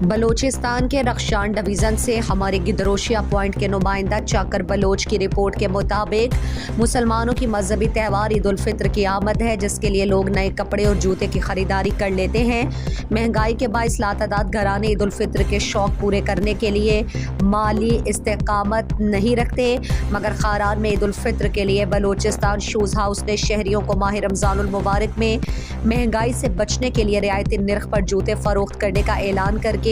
بلوچستان کے رخشان ڈویژن سے ہمارے گدروشیا پوائنٹ کے نمائندہ چاکر بلوچ کی رپورٹ کے مطابق مسلمانوں کی مذہبی تہوار عید الفطر کی آمد ہے، جس کے لیے لوگ نئے کپڑے اور جوتے کی خریداری کر لیتے ہیں۔ مہنگائی کے باعث لاتعداد گھرانے عید الفطر کے شوق پورے کرنے کے لیے مالی استقامت نہیں رکھتے، مگر خاران میں عید الفطر کے لیے بلوچستان شوز ہاؤس نے شہریوں کو ماہ رمضان المبارک میں مہنگائی سے بچنے کے لیے رعایتی نرخ پر جوتے فروخت کرنے کا اعلان کر کے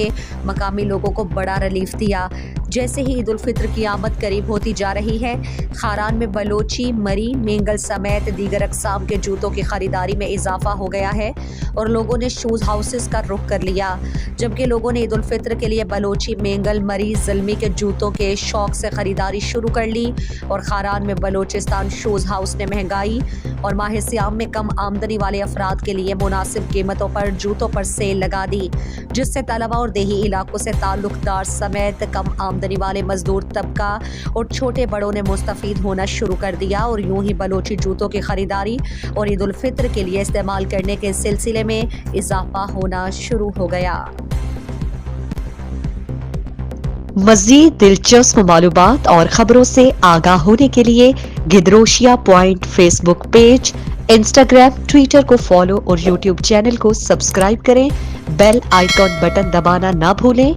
مقامی لوگوں کو بڑا ریلیف دیا۔ جیسے ہی عید الفطر کی آمد قریب ہوتی جا رہی ہے، خاران میں بلوچی، مری، مینگل سمیت دیگر اقسام کے جوتوں کی خریداری میں اضافہ ہو گیا ہے اور لوگوں نے شوز ہاؤسز کا رخ کر لیا، جبکہ لوگوں نے عید الفطر کے لیے بلوچی، مینگل، مری، زلمی کے جوتوں کے شوق سے خریداری شروع کر لی اور خاران میں بلوچستان شوز ہاؤس نے مہنگائی اور ماہ سیام میں کم آمدنی والے افراد کے لیے مناسب قیمتوں پر جوتوں پر سیل لگا دی، جس سے طلباء اور دیہی علاقوں سے تعلق دار سمیت کم آمدنی والے مزدور طبقہ اور چھوٹے بڑوں نے مستفید ہونا شروع کر دیا اور یوں ہی بلوچی جوتوں کی خریداری اور عید الفطر کے لیے استعمال کرنے کے سلسلے میں اضافہ ہونا شروع ہو گیا۔ مزید دلچسپ معلومات اور خبروں سے آگاہ ہونے کے لیے Gedrosia point Facebook page, Instagram, Twitter کو فالو اور یوٹیوب چینل کو سبسکرائب کریں۔ بیل آئیکن بٹن دبانا نہ بھولیں